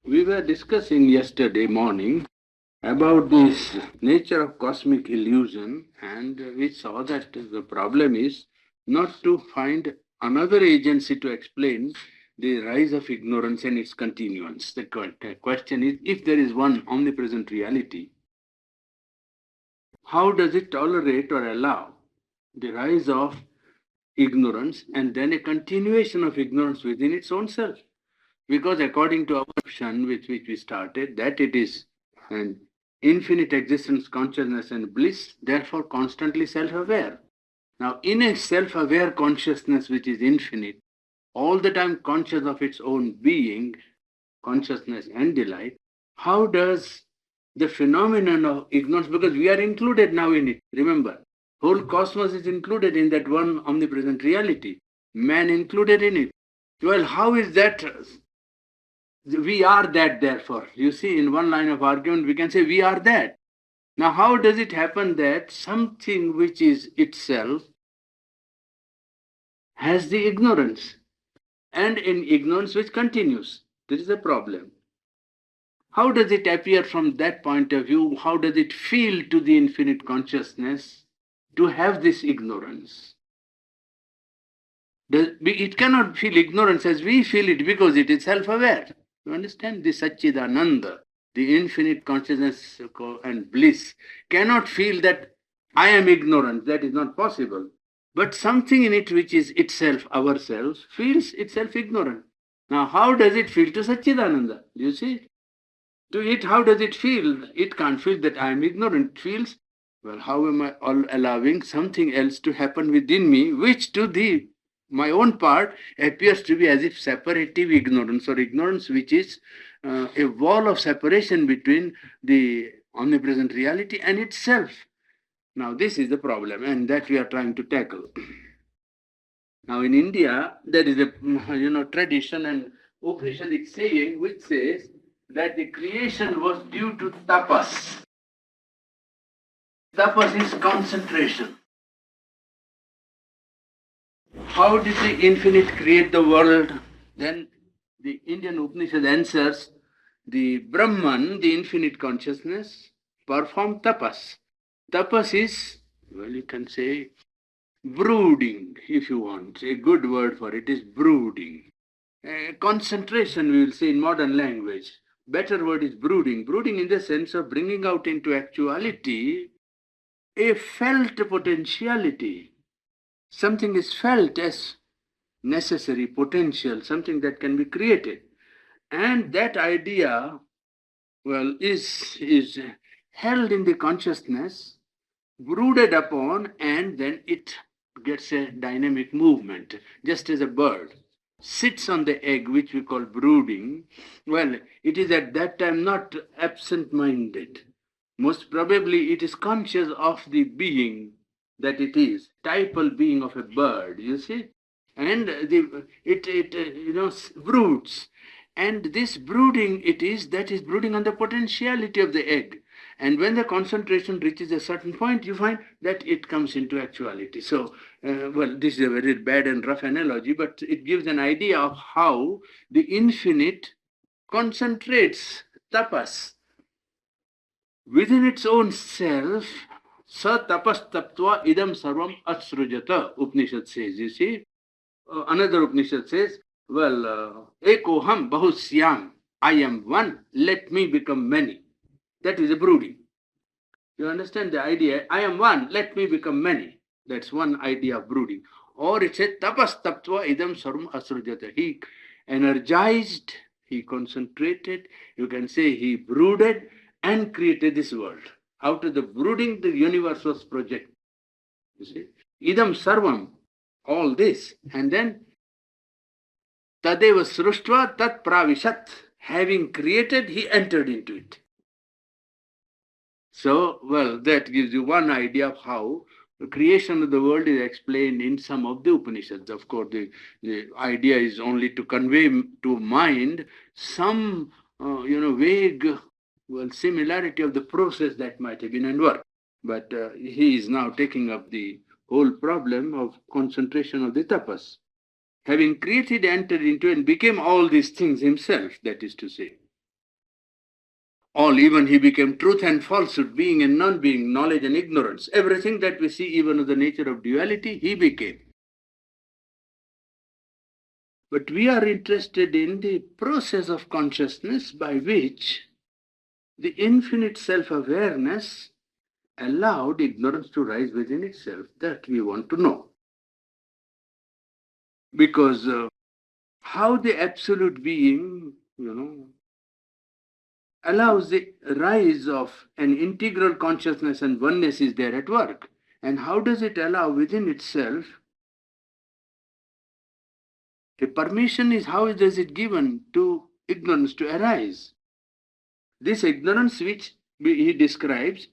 We were discussing yesterday morning about this nature of cosmic illusion, and we saw that the problem is not to find another agency to explain the rise of ignorance and its continuance. The question is, if there is one omnipresent reality, how does it tolerate or allow the rise of ignorance and then a continuation of ignorance within its own self? Because according to our perception with which we started, that it is an infinite existence, consciousness, and bliss, therefore constantly self aware. Now, in a self aware consciousness which is infinite, all the time conscious of its own being, consciousness, and delight, how does the phenomenon of ignorance, because we are included now in it, remember, whole cosmos is included in that one omnipresent reality, man included in it. Well, how is that? We are that, therefore. You see, in one line of argument, we can say we are that. Now, how does it happen that something which is itself has the ignorance and in ignorance which continues? There is a problem. How does it appear from that point of view? How does it feel to the infinite consciousness to have this ignorance? It cannot feel ignorance as we feel it because it is self aware. You understand? The Satchidananda, the infinite consciousness and bliss, cannot feel that I am ignorant. That is not possible. But something in it which is itself, ourselves, feels itself ignorant. Now, how does it feel to Satchidananda? Do you see? To it, how does it feel? It can't feel that I am ignorant. It feels, well, how am I allowing something else to happen within me, which to the my own part appears to be as if separative ignorance, or ignorance which is a wall of separation between the omnipresent reality and itself. Now, this is the problem, and that we are trying to tackle. Now, in India, there is a tradition and Upanishadic saying which says that the creation was due to tapas. Tapas is concentration. How did the infinite create the world? Then the Indian Upanishad answers, the Brahman, the infinite consciousness, performed tapas. Tapas is, well, you can say brooding, if you want. A good word for it is brooding. Concentration, we will say in modern language. Better word is brooding. Brooding in the sense of bringing out into actuality a felt potentiality. Something is felt as necessary, potential, something that can be created. And that idea, well, is held in the consciousness, brooded upon, and then it gets a dynamic movement, just as a bird sits on the egg, which we call brooding. Well, it is at that time not absent minded. Most probably, it is conscious of the being that it is, typal being of a bird, you see? And it broods. And this brooding, it is that is brooding on the potentiality of the egg. And when the concentration reaches a certain point, you find that it comes into actuality. So, well, this is a very bad and rough analogy, but it gives an idea of how the infinite concentrates tapas within its own self. Sa tapas taptva idam sarvam atsrujata, Upanishad says, you see. Another Upanishad says, well, ekoham bahusyam, I am one, let me become many. That is a brooding. You understand the idea? I am one, let me become many. That's one idea of brooding. Or it says, tapas taptva idam sarvam asrujata. He energized, he concentrated, you can say he brooded and created this world. Out of the brooding, the universe was projected. You see? Idam sarvam, all this. And then tadeva sruštva tat pravishat. Having created, he entered into it. So, well, that gives you one idea of how the creation of the world is explained in some of the Upanishads. Of course, the idea is only to convey to mind some, vague, well, similarity of the process that might have been at work. But he is now taking up the whole problem of concentration of the tapas. Having created, entered into, and became all these things himself, that is to say. All, even he became truth and falsehood, being and non-being, knowledge and ignorance. Everything that we see, even of the nature of duality, he became. But we are interested in the process of consciousness by which the infinite self-awareness allowed ignorance to rise within itself. That we want to know. Because how the absolute being, allows the rise of an integral consciousness and oneness is there at work. And how does it allow within itself a permission? Is how does it given to ignorance to arise? This ignorance which he describes,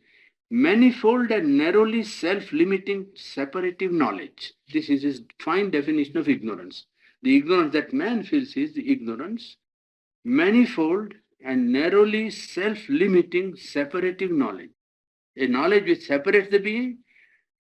manifold and narrowly self-limiting separative knowledge. This is his fine definition of ignorance. The ignorance that man feels is the ignorance, manifold and narrowly self-limiting separative knowledge. A knowledge which separates the being,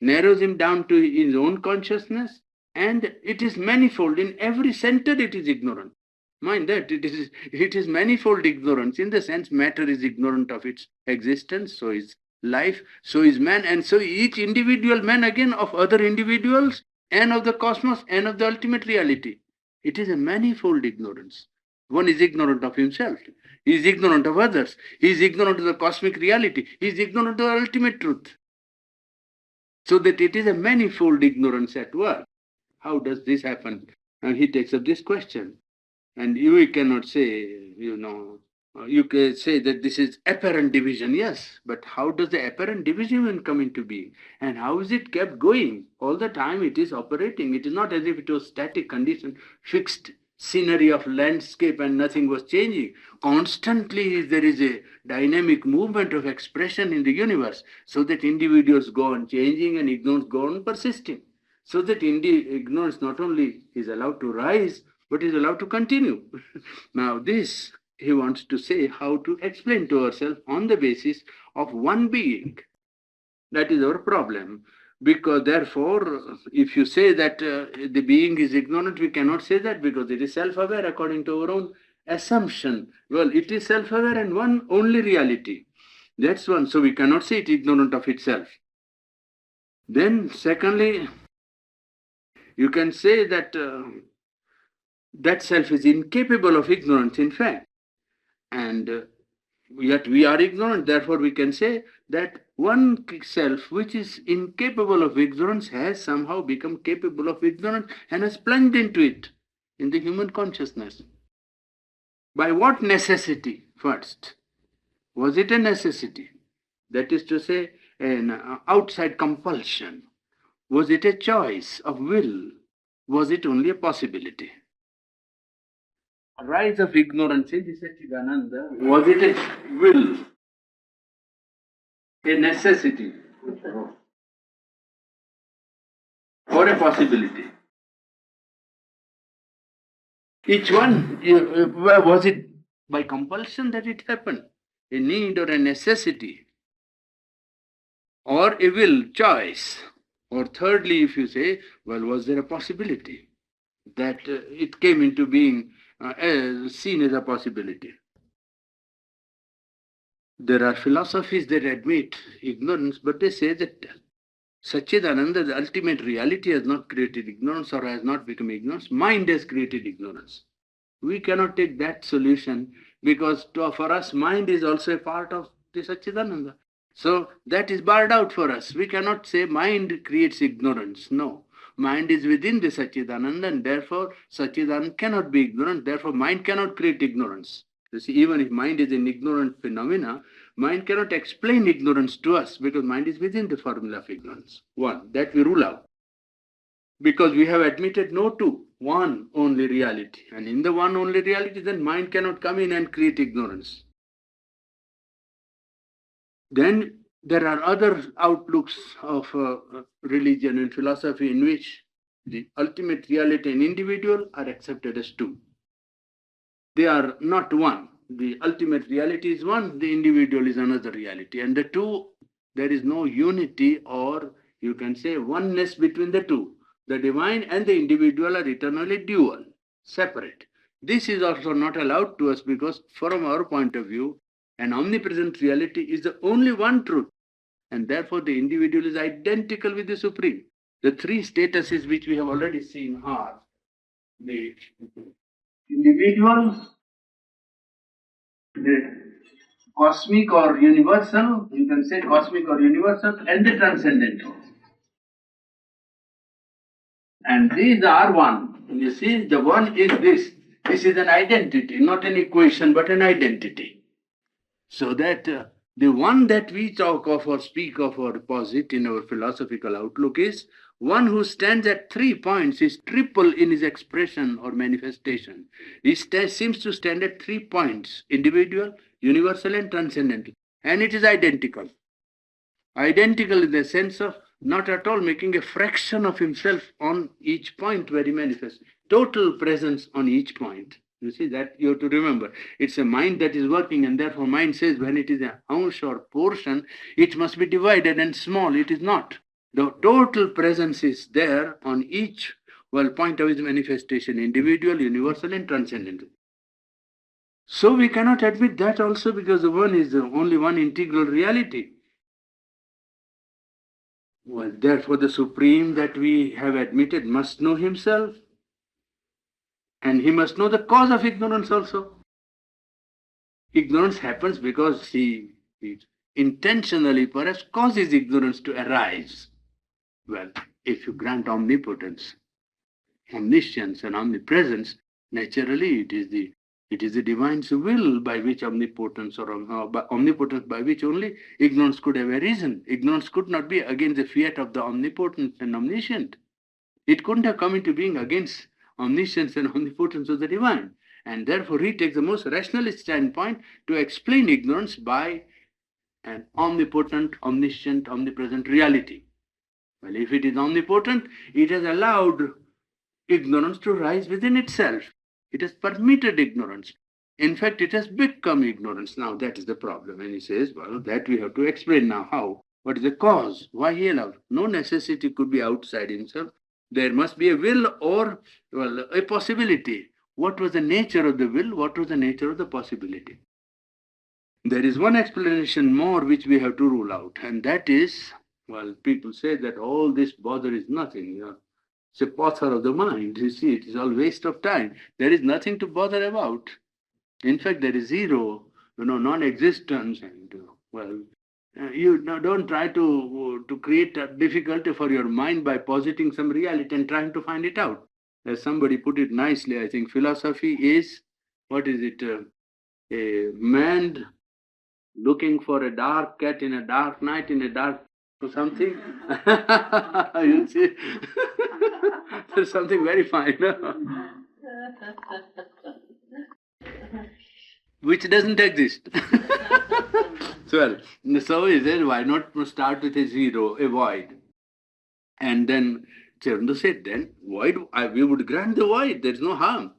narrows him down to his own consciousness, and it is manifold. In every center it is ignorant. Mind that it is manifold ignorance. In the sense, matter is ignorant of its existence, so is life, so is man, and so each individual man again of other individuals and of the cosmos and of the ultimate reality. It is a manifold ignorance. One is ignorant of himself. He is ignorant of others. He is ignorant of the cosmic reality. He is ignorant of the ultimate truth. So that it is a manifold ignorance at work. How does this happen? And he takes up this question. And you cannot say, you can say that this is apparent division, yes, but how does the apparent division come into being? And how is it kept going? All the time it is operating. It is not as if it was static condition, fixed scenery of landscape and nothing was changing. Constantly there is a dynamic movement of expression in the universe, so that individuals go on changing and ignorance go on persisting. So that ignorance not only is allowed to rise, but is allowed to continue. Now this, he wants to say how to explain to ourselves on the basis of one being. That is our problem. Because therefore, if you say that the being is ignorant, we cannot say that, because it is self-aware according to our own assumption. Well, it is self-aware and one only reality. That's one. So we cannot say it ignorant of itself. Then secondly, you can say that that self is incapable of ignorance, in fact. And yet we are ignorant. Therefore, we can say that one self which is incapable of ignorance has somehow become capable of ignorance and has plunged into it in the human consciousness. By what necessity? First, was it a necessity? That is to say, an outside compulsion. Was it a choice of will? Was it only a possibility? Rise of ignorance in the Satchidananda, was it a will, a necessity, or a possibility? Each one, was it by compulsion that it happened, a need or a necessity, or a will, choice? Or thirdly, if you say, well, was there a possibility that it came into being seen as a possibility? There are philosophies that admit ignorance, but they say that Satchidananda, the ultimate reality, has not created ignorance or has not become ignorance. Mind has created ignorance. We cannot take that solution, because for us, mind is also a part of the Satchidananda. So that is barred out for us. We cannot say mind creates ignorance. No. Mind is within the Satchidananda, and therefore Satchidananda cannot be ignorant. Therefore mind cannot create ignorance. You see, even if mind is an ignorant phenomena, mind cannot explain ignorance to us, because mind is within the formula of ignorance. One, that we rule out. Because we have admitted no two, one only reality. And in the one only reality, then mind cannot come in and create ignorance. Then there are other outlooks of religion and philosophy in which the ultimate reality and individual are accepted as two. They are not one. The ultimate reality is one, the individual is another reality. And the two, there is no unity, or you can say oneness between the two. The divine and the individual are eternally dual, separate. This is also not allowed to us, because from our point of view, And omnipresent reality is the only one truth. And therefore the individual is identical with the Supreme. The three statuses which we have already seen are the individual, the cosmic or universal, you can say cosmic or universal, and the transcendental. And these are one. You see, the one is this. This is an identity, not an equation, but an identity. So that the one that we talk of or speak of or posit in our philosophical outlook is one who stands at 3 points, is triple in his expression or manifestation. He seems to stand at 3 points, individual, universal and transcendental. And it is identical. Identical in the sense of not at all making a fraction of himself on each point where he manifests. Total presence on each point. You see, that you have to remember. It's a mind that is working, and therefore mind says when it is an ounce or portion, it must be divided and small. It is not. The total presence is there on each point of his manifestation, individual, universal, and transcendental. So we cannot admit that also, because the one is the only one integral reality. Well, therefore, the Supreme that we have admitted must know himself, and he must know the cause of ignorance also. Ignorance happens because he intentionally perhaps causes ignorance to arise. Well, if you grant omnipotence, omniscience, and omnipresence, naturally it is the divine's will by which omnipotence omnipotence by which only ignorance could have arisen. Ignorance could not be against the fiat of the omnipotent and omniscient. It couldn't have come into being against omniscience and omnipotence of the divine. And therefore he takes the most rationalist standpoint to explain ignorance by an omnipotent, omniscient, omnipresent reality. Well, if it is omnipotent, it has allowed ignorance to rise within itself. It has permitted ignorance. In fact, it has become ignorance. Now that is the problem. And he says, well, that we have to explain now. How? What is the cause? Why he allowed? No necessity could be outside himself. There must be a will or, well, a possibility. What was the nature of the will? What was the nature of the possibility? There is one explanation more which we have to rule out, and that is, well, people say that all this bother is nothing. It's a pother of the mind. You see, it is all waste of time. There is nothing to bother about. In fact, there is zero, non-existence, and you don't try to create a difficulty for your mind by positing some reality and trying to find it out. As somebody put it nicely, I think philosophy is, what is it, a man looking for a dark cat in a dark night in a dark or something. You see, there's something very fine, which doesn't exist. So he said, why not start with a zero, a void? And then Chavanda said, then void, we would grant the void, there's no harm.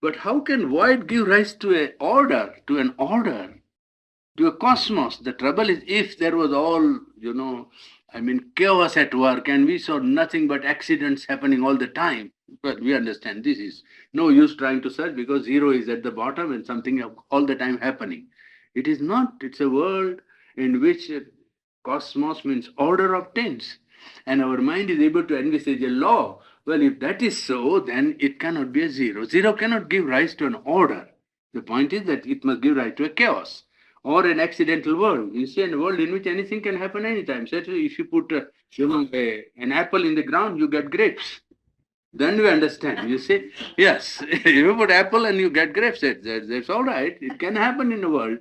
But how can void give rise to an order, to a cosmos? The trouble is, if there was all, chaos at work and we saw nothing but accidents happening all the time, but we understand this is no use trying to search, because zero is at the bottom and something all the time happening. It is not. It's a world in which cosmos means order obtains, and our mind is able to envisage a law. Well, if that is so, then it cannot be a zero. Zero cannot give rise to an order. The point is that it must give rise to a chaos or an accidental world. You see, a world in which anything can happen anytime. So if you put an apple in the ground, you get grapes. Then we understand. You see, yes, if you put apple and you get grapes, that's all right. It can happen in the world.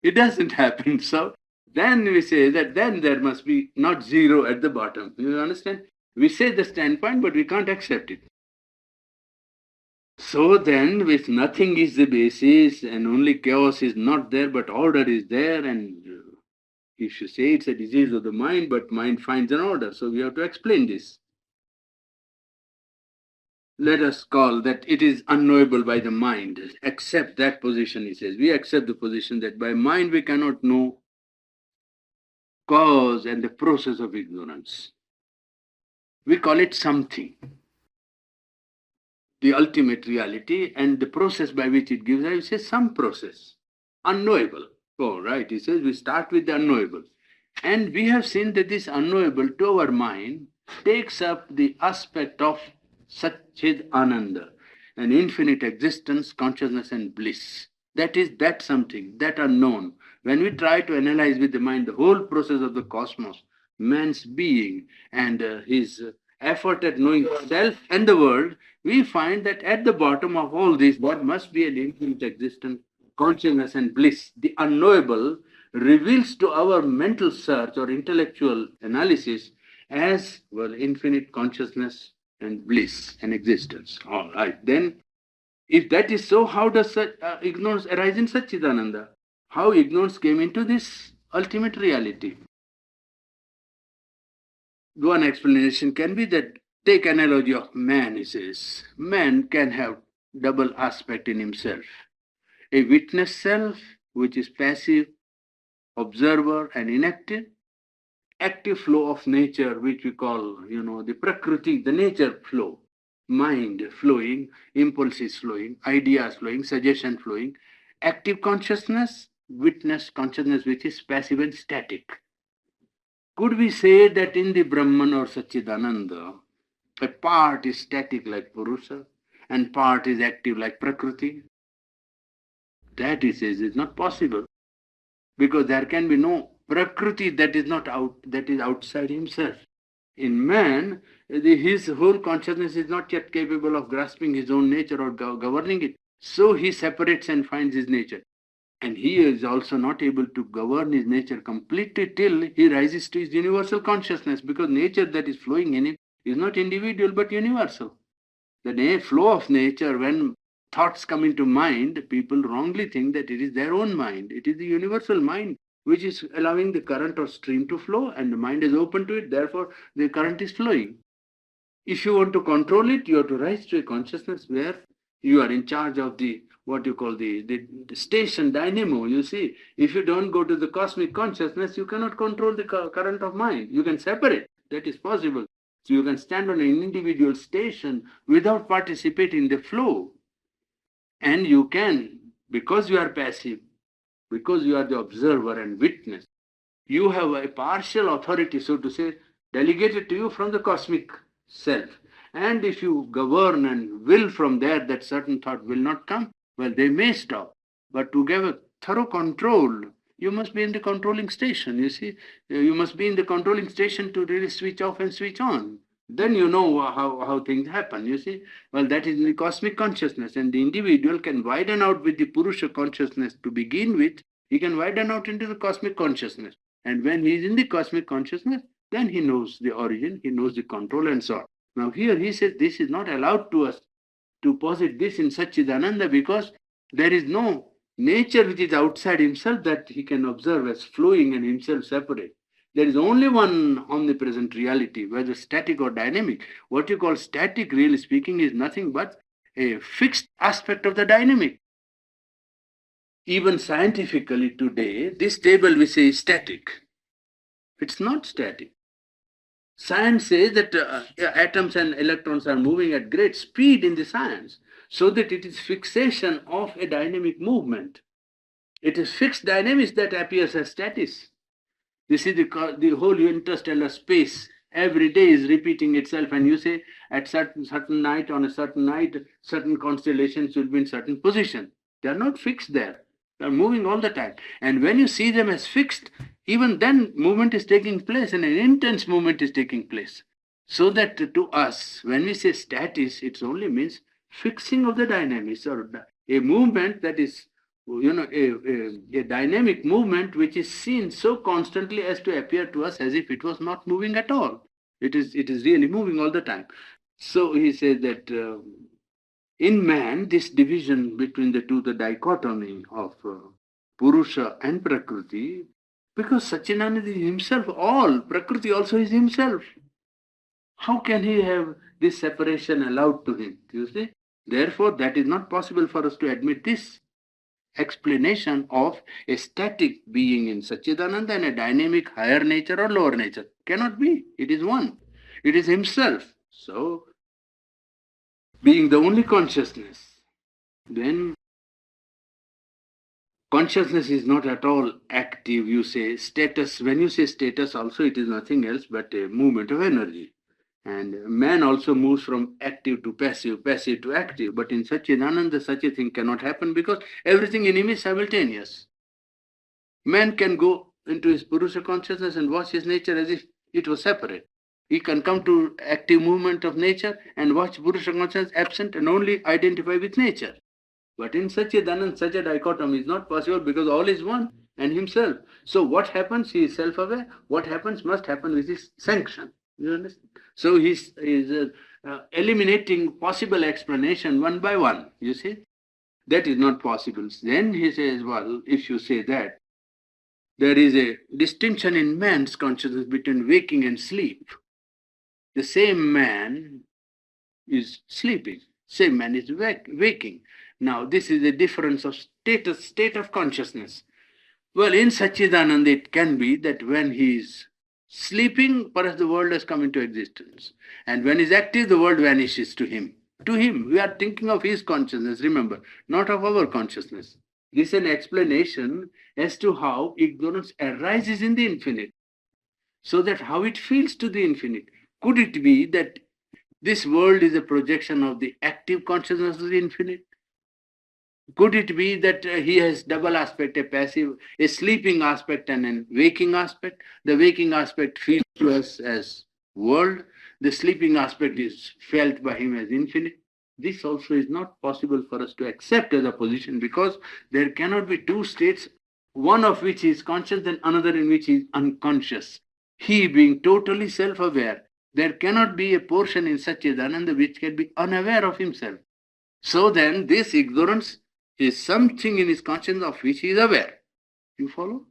It doesn't happen. So then we say that then there must be not zero at the bottom. You understand? We say the standpoint, but we can't accept it. So then, if nothing is the basis and only chaos is not there, but order is there, and if you say it's a disease of the mind, but mind finds an order, so we have to explain this. Let us call that it is unknowable by the mind. Accept that position, he says. We accept the position that by mind we cannot know cause and the process of ignorance. We call it something, the ultimate reality, and the process by which it gives rise is some process. unknowable. Oh, right. He says we start with the unknowable. And we have seen that this unknowable to our mind takes up the aspect of Satchid Ananda, an infinite existence, consciousness, and bliss. That is that something, that unknown. When we try to analyze with the mind the whole process of the cosmos, man's being, and his effort at knowing self and the world, we find that at the bottom of all this, what must be an infinite existence, consciousness, and bliss. The unknowable reveals to our mental search or intellectual analysis as well infinite consciousness and bliss and existence. All right, then if that is so, how does such, ignorance arise in Satchidananda? How ignorance came into this ultimate reality? One explanation can be that take analogy of man, he says. Man can have double aspect in himself. A witness self, which is passive, observer and inactive, active flow of nature, which we call, the prakriti, the nature flow, mind flowing, impulses flowing, ideas flowing, suggestion flowing, active consciousness, witness consciousness, which is passive and static. Could we say that in the Brahman or Satchidananda, a part is static like Purusha and part is active like Prakriti? That he says is not possible, because there can be no Prakriti that is not out, that is outside himself. In man, his whole consciousness is not yet capable of grasping his own nature or governing it. So he separates and finds his nature. And he is also not able to govern his nature completely till he rises to his universal consciousness, because nature that is flowing in him is not individual but universal. The flow of nature, when thoughts come into mind, people wrongly think that it is their own mind. It is the universal mind which is allowing the current or stream to flow, and the mind is open to it, therefore the current is flowing. If you want to control it, you have to rise to a consciousness where you are in charge of the what you call the station dynamo. You see, if you don't go to the cosmic consciousness, you cannot control the current of mind. You can separate, that is possible. So you can stand on an individual station without participating in the flow. And you can, because you are passive, because you are the observer and witness, you have a partial authority, so to say, delegated to you from the cosmic self. And if you govern and will from there that certain thought will not come, well, they may stop. But to give a thorough control, you must be in the controlling station. You see, you must be in the controlling station to really switch off and switch on. Then you know how things happen. You see, well, that is in the cosmic consciousness, and the individual can widen out with the Purusha consciousness to begin with. He can widen out into the cosmic consciousness. And when he is in the cosmic consciousness, then he knows the origin, he knows the control, and so on. Now, here he says this is not allowed to us to posit this in Satchidananda, because there is no nature which is outside himself that he can observe as flowing and himself separate. There is only one omnipresent reality, whether static or dynamic. What you call static, really speaking, is nothing but a fixed aspect of the dynamic. Even scientifically today, this table we say is static. It's not static. Science says that atoms and electrons are moving at great speed in the science, so that it is fixation of a dynamic movement. It is fixed dynamics that appears as status. This is the whole interstellar space. Every day is repeating itself, and you say at certain night, on a certain night, certain constellations will be in certain position. They are not fixed there. They are moving all the time. And when you see them as fixed, even then movement is taking place, and an intense movement is taking place. So that to us, when we say status, it only means fixing of the dynamics, or a movement that is, a dynamic movement which is seen so constantly as to appear to us as if it was not moving at all. It is really moving all the time. So he says that in man, this division between the two, the dichotomy of Purusha and Prakriti, because Satchidananda is himself all, Prakriti also is himself. How can he have this separation allowed to him? You see? Therefore, that is not possible for us to admit this explanation of a static being in Satchidananda and a dynamic higher nature or lower nature. Cannot be. It is one. It is himself. So, being the only consciousness, then Consciousness is not at all active, you say. Status, when you say status, also it is nothing else but a movement of energy. And man also moves from active to passive, passive to active. But in Satchidananda, such a thing cannot happen because everything in him is simultaneous. Man can go into his Purusha consciousness and watch his nature as if it was separate. He can come to active movement of nature and watch Purusha consciousness absent and only identify with nature. But in Satchidananda, such a dichotomy is not possible because all is one and himself. So what happens? He is self-aware. What happens must happen with his sanction. You understand? So he's eliminating possible explanation one by one. You see? That is not possible. Then he says, well, if you say that, there is a distinction in man's consciousness between waking and sleep. The same man is sleeping, same man is waking. Now, this is a difference of status, state of consciousness. Well, in Satchidananda, it can be that when he is sleeping, perhaps the world has come into existence. And when he is active, the world vanishes to him. To him, we are thinking of his consciousness, remember, not of our consciousness. This is an explanation as to how ignorance arises in the infinite, so that how it feels to the infinite. Could it be that this world is a projection of the active consciousness of the infinite? Could it be that he has double aspect, a passive, a sleeping aspect and a waking aspect? The waking aspect feels to us as world. The sleeping aspect is felt by him as infinite. This also is not possible for us to accept as a position because there cannot be two states, one of which is conscious and another in which is unconscious. He being totally self-aware, there cannot be a portion in Satchidananda which can be unaware of himself. So then this ignorance is something in his consciousness of which he is aware. You follow?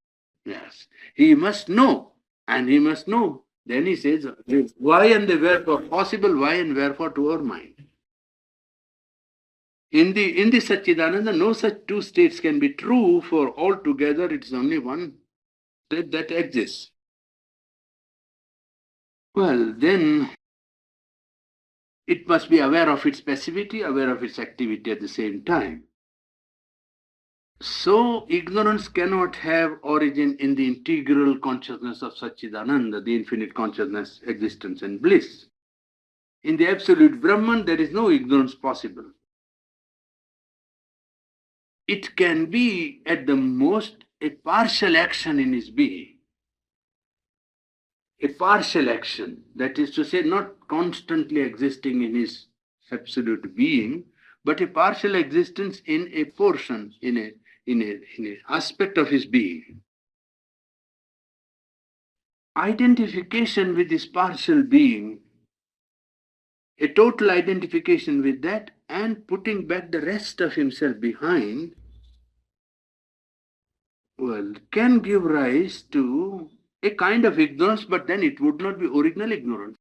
Yes. He must know, and he must know. Then he says, why and the wherefore, possible why and wherefore to our mind. In the Satchidananda, no such two states can be true, for altogether it is only one state that exists. Well, then it must be aware of its passivity, aware of its activity at the same time. So ignorance cannot have origin in the integral consciousness of Satchidananda, the infinite consciousness, existence and bliss. In the absolute Brahman, there is no ignorance possible. It can be at the most a partial action in his being. A partial action, that is to say, not constantly existing in his absolute being, but a partial existence in a portion, in an aspect of his being. Identification with this partial being, a total identification with that, and putting back the rest of himself behind, well, can give rise to a kind of ignorance, but then it would not be original ignorance.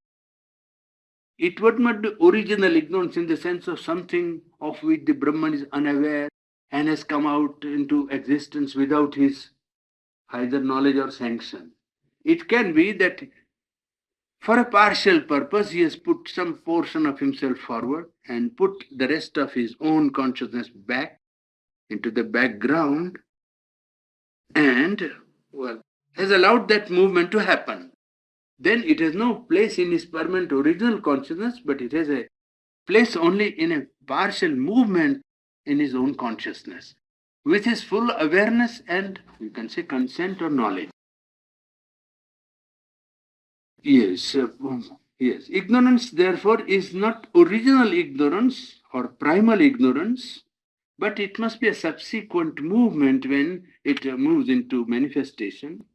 It would not be original ignorance in the sense of something of which the Brahman is unaware and has come out into existence without his either knowledge or sanction. It can be that for a partial purpose, he has put some portion of himself forward and put the rest of his own consciousness back into the background and, well, has allowed that movement to happen. Then it has no place in his permanent original consciousness, but it has a place only in a partial movement in his own consciousness, with his full awareness and, you can say, consent or knowledge. Yes, yes. Ignorance, therefore, is not original ignorance or primal ignorance, but it must be a subsequent movement when it moves into manifestation.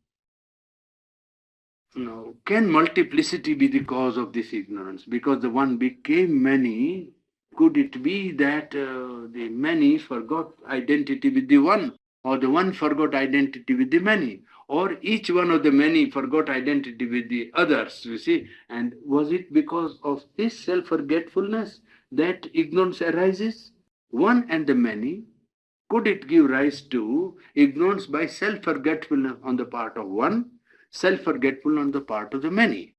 Now, can multiplicity be the cause of this ignorance? Because the one became many, could it be that the many forgot identity with the one, or the one forgot identity with the many, or each one of the many forgot identity with the others, you see? And was it because of this self-forgetfulness that ignorance arises? One and the many, could it give rise to ignorance by self-forgetfulness on the part of one, self-forgetful on the part of the many?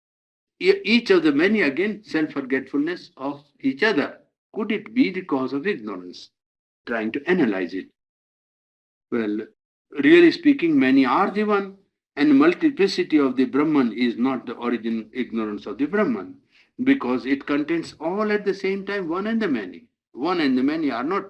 Each of the many, again, self-forgetfulness of each other. Could it be the cause of ignorance? Trying to analyze it. Well, really speaking, many are the one, and multiplicity of the Brahman is not the origin ignorance of the Brahman, because it contains all at the same time, one and the many. One and the many are not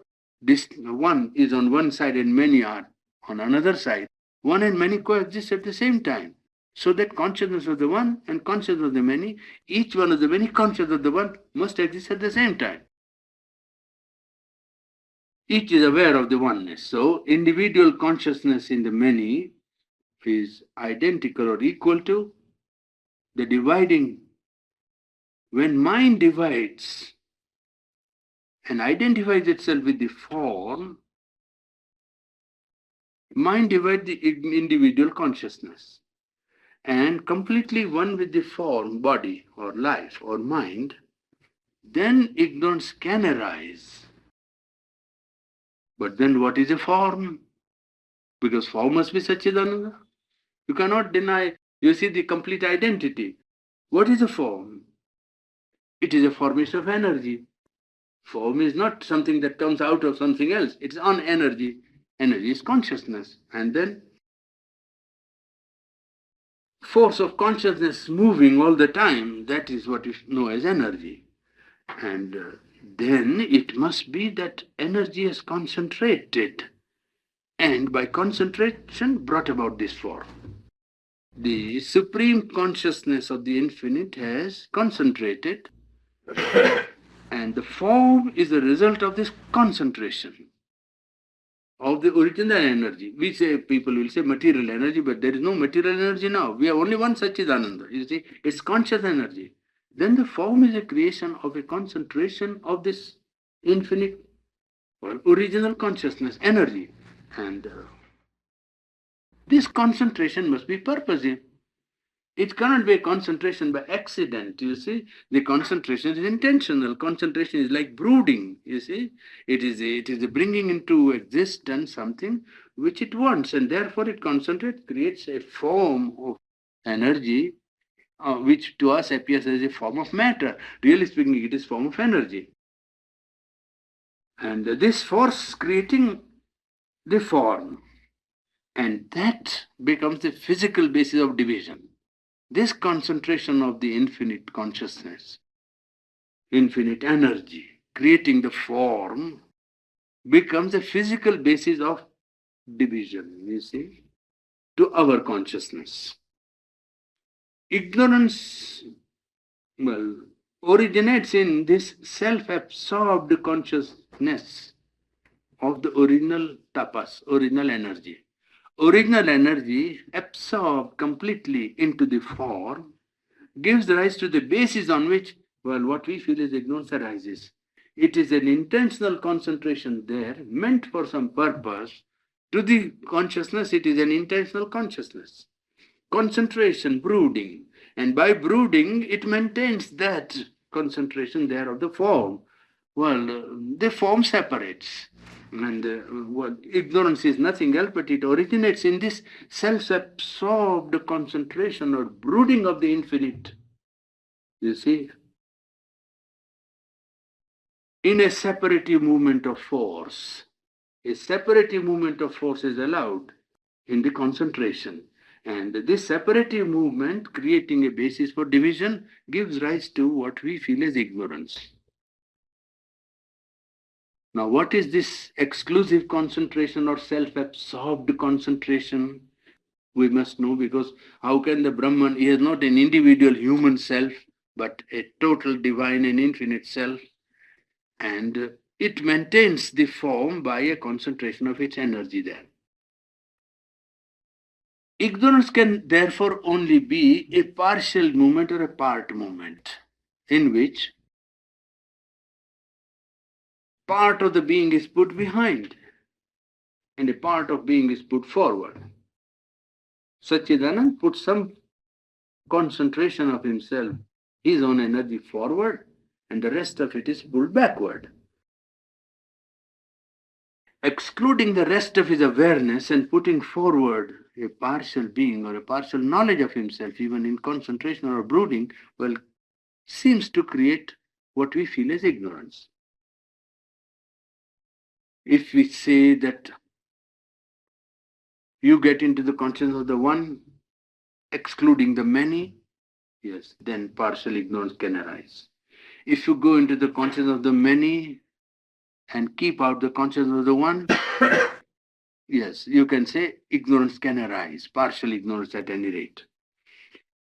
one is on one side and many are on another side. One and many coexist at the same time. So that consciousness of the one and consciousness of the many, each one of the many conscious of the one must exist at the same time. Each is aware of the oneness. So individual consciousness in the many is identical or equal to the dividing. When mind divides and identifies itself with the form, mind divides the individual consciousness and completely one with the form, body or life or mind, then ignorance can arise. But then what is a form? Because form must be Satchidananda. You cannot deny, you see the complete identity. What is a form? It is a formation of energy. Form is not something that comes out of something else. It's on energy. Energy is consciousness. And then force of consciousness moving all the time, that is what you know as energy. And then it must be that energy is concentrated. And by concentration brought about this form. The supreme consciousness of the infinite has concentrated, and the form is the result of this concentration of the original energy. We say, people will say material energy, but there is no material energy now. We have only one Satchidananda. You see, it's conscious energy. Then the form is a creation of a concentration of this infinite, well, original consciousness, energy. And this concentration must be purposive. It cannot be a concentration by accident, you see. The concentration is intentional. Concentration is like brooding, you see. It is a bringing into existence something which it wants, and therefore it concentrates, creates a form of energy, which to us appears as a form of matter. Really speaking, it is form of energy. And this force creating the form, and that becomes the physical basis of division. This concentration of the infinite consciousness, infinite energy, creating the form, becomes a physical basis of division, you see, to our consciousness. Ignorance, well, originates in this self-absorbed consciousness of the original tapas, original energy. Original energy absorbed completely into the form gives rise to the basis on which, well, what we feel is ignorance arises. It is an intentional concentration there, meant for some purpose. To the consciousness, it is an intentional consciousness. Concentration, brooding. And by brooding, it maintains that concentration there of the form. Well, the form separates. And ignorance is nothing else, but it originates in this self-absorbed concentration or brooding of the infinite. You see, in a separative movement of force, a separative movement of force is allowed in the concentration. And this separative movement, creating a basis for division, gives rise to what we feel as ignorance. Now, what is this exclusive concentration or self-absorbed concentration? We must know, because how can the Brahman, he is not an individual human self, but a total divine and infinite self, and it maintains the form by a concentration of its energy there. Ignorance can therefore only be a partial movement or a part movement, in which part of the being is put behind and a part of being is put forward. Satchidananda puts some concentration of himself, his own energy forward, and the rest of it is pulled backward. Excluding the rest of his awareness and putting forward a partial being or a partial knowledge of himself, even in concentration or brooding, well, seems to create what we feel as ignorance. If we say that you get into the consciousness of the one, excluding the many, yes, then partial ignorance can arise. If you go into the consciousness of the many and keep out the consciousness of the one, yes, you can say ignorance can arise, partial ignorance at any rate.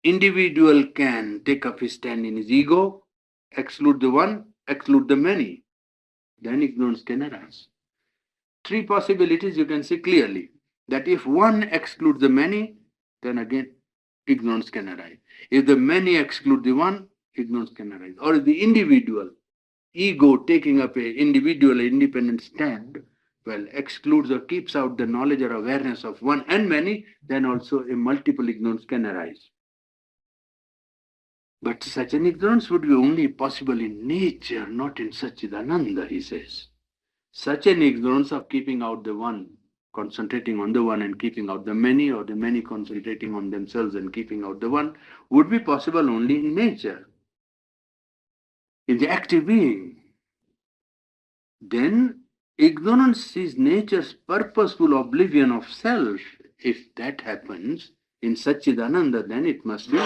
Individual can take up his stand in his ego, exclude the one, exclude the many, then ignorance can arise. Three possibilities you can see clearly, that if one excludes the many, then again ignorance can arise. If the many exclude the one, ignorance can arise. Or if the individual, ego taking up a individual independent stand, well, excludes or keeps out the knowledge or awareness of one and many, then also a multiple ignorance can arise. But such an ignorance would be only possible in nature, not in Satchidananda, he says. Such an ignorance of keeping out the one, concentrating on the one and keeping out the many, or the many concentrating on themselves and keeping out the one, would be possible only in nature, in the active being. Then ignorance is nature's purposeful oblivion of self. If that happens in Satchidananda, then it must be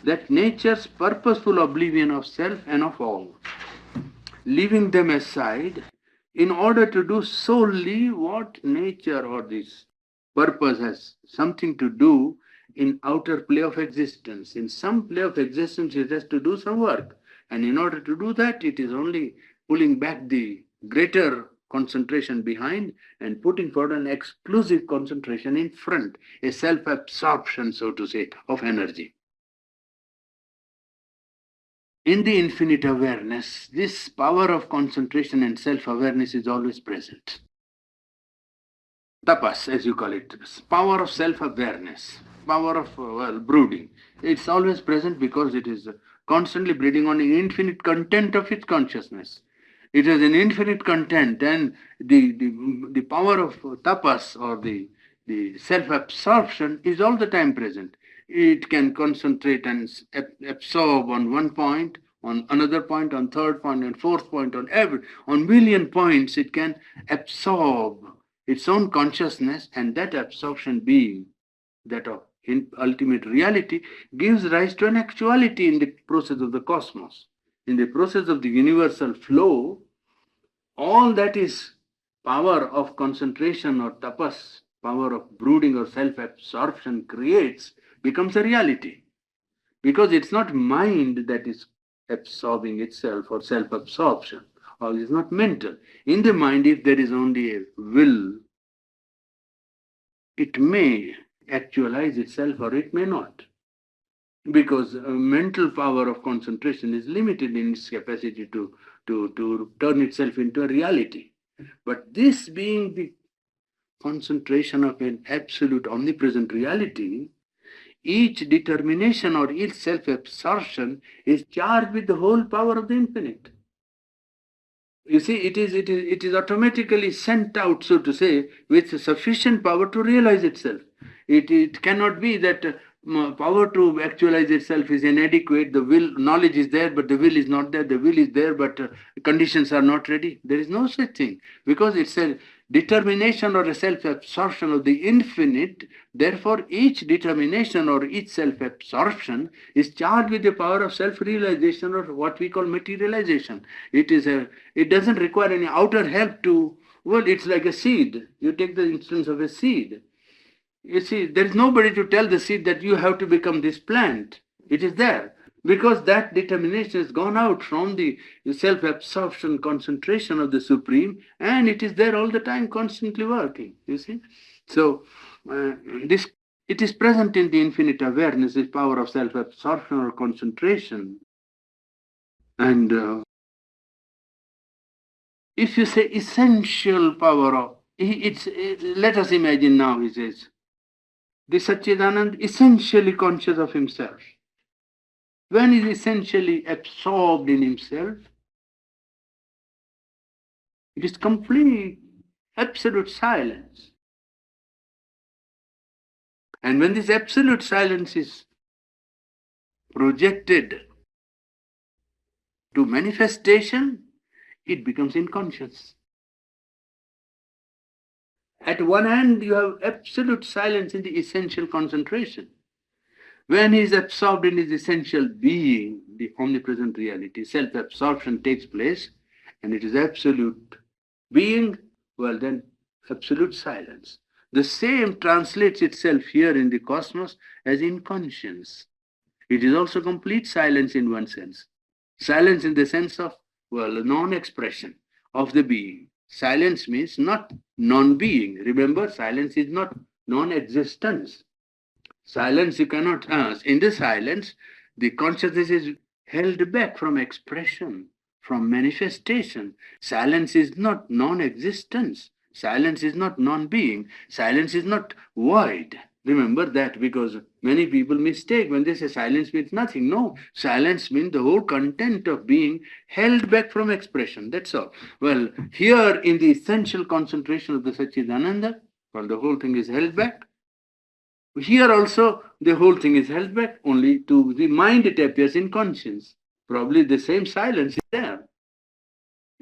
that nature's purposeful oblivion of self and of all, leaving them aside in order to do solely what nature or this purpose has something to do in outer play of existence. In some play of existence, it has to do some work. And in order to do that, it is only pulling back the greater concentration behind and putting forward an exclusive concentration in front, a self-absorption, so to say, of energy. In the infinite awareness, this power of concentration and self-awareness is always present. Tapas, as you call it, power of self-awareness, power of brooding. It's always present because it is constantly breeding on the infinite content of its consciousness. It is an infinite content, and the power of tapas or the self-absorption is all the time present. It can concentrate and absorb on one point, on another point, on third point, and fourth point, on million points. It can absorb its own consciousness, and that absorption being that of ultimate reality gives rise to an actuality in the process of the cosmos. In the process of the universal flow, all that is power of concentration or tapas, power of brooding or self-absorption creates, becomes a reality. Because it's not mind that is absorbing itself or self-absorption, or it's not mental. In the mind, if there is only a will, it may actualize itself or it may not. Because mental power of concentration is limited in its capacity to turn itself into a reality. But this being the concentration of an absolute omnipresent reality, each determination or each self-absorption is charged with the whole power of the infinite. You see, it is automatically sent out, so to say, with sufficient power to realize itself. It cannot be that power to actualize itself is inadequate. The will, knowledge is there, but the will is not there. The will is there, but conditions are not ready. There is no such thing, because it's a determination or a self-absorption of the infinite. Therefore, each determination or each self-absorption is charged with the power of self-realization, or what we call materialization. It doesn't require any outer help to, well, it's like a seed. You take the instance of a seed. You see, there is nobody to tell the seed that you have to become this plant. It is there. Because that determination has gone out from the self-absorption concentration of the Supreme, and it is there all the time, constantly working, you see. So, it is present in the infinite awareness, this power of self-absorption or concentration. And if you say essential power of, let us imagine now, he says, the Satchidanand essentially conscious of himself. When he is essentially absorbed in himself, it is complete, absolute silence. And when this absolute silence is projected to manifestation, it becomes unconscious. At one hand, you have absolute silence in the essential concentration. When he is absorbed in his essential being, the omnipresent reality, self-absorption takes place, and it is absolute being, well then, absolute silence. The same translates itself here in the cosmos as in conscience. It is also complete silence in one sense. Silence in the sense of, well, non-expression of the being. Silence means not non-being. Remember, silence is not non-existence. Silence you cannot ask. In the silence, the consciousness is held back from expression, from manifestation. Silence is not non-existence. Silence is not non-being. Silence is not void. Remember that, because many people mistake when they say silence means nothing. No, silence means the whole content of being held back from expression. That's all. Well, here in the essential concentration of the Satchidananda, well, the whole thing is held back. Here also, the whole thing is held back. Only to the mind it appears in conscience. Probably the same silence is there.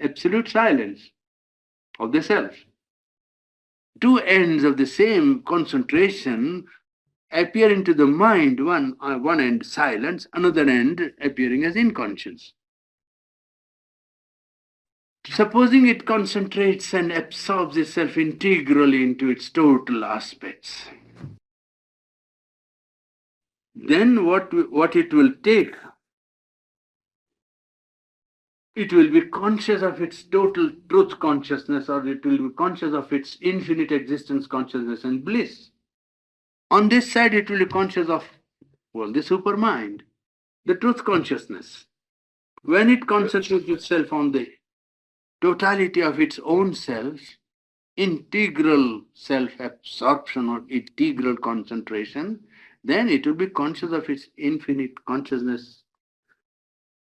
Absolute silence of the self. Two ends of the same concentration appear into the mind, one end silence, another end appearing as inconscience. Supposing it concentrates and absorbs itself integrally into its total aspects, then what it will take, it will be conscious of its total truth consciousness, or it will be conscious of its infinite existence consciousness and bliss. On this side, it will be conscious of, well, the supermind, the truth consciousness. When it concentrates itself on the totality of its own self, integral self-absorption or integral concentration, then it will be conscious of its infinite consciousness,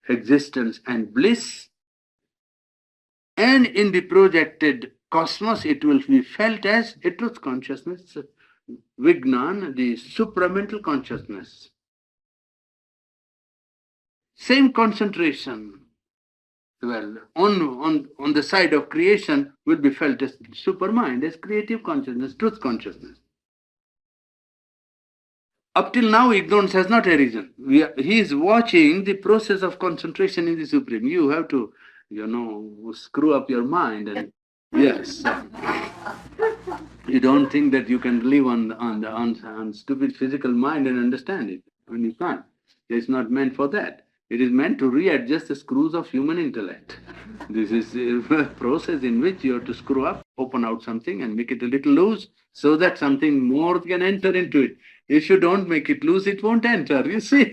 existence and bliss. And in the projected cosmos, it will be felt as a truth consciousness, Vignan, the supramental consciousness. Same concentration, well, on the side of creation will be felt as supermind, as creative consciousness, truth consciousness. Up till now, ignorance has not arisen. He is watching the process of concentration in the Supreme. You have to, screw up your mind, and yes, you don't think that you can live on stupid physical mind and understand it. When you can't, it's not meant for that. It is meant to readjust the screws of human intellect. This is a process in which you have to screw up, open out something and make it a little loose so that something more can enter into it. If you don't make it loose, it won't enter, you see.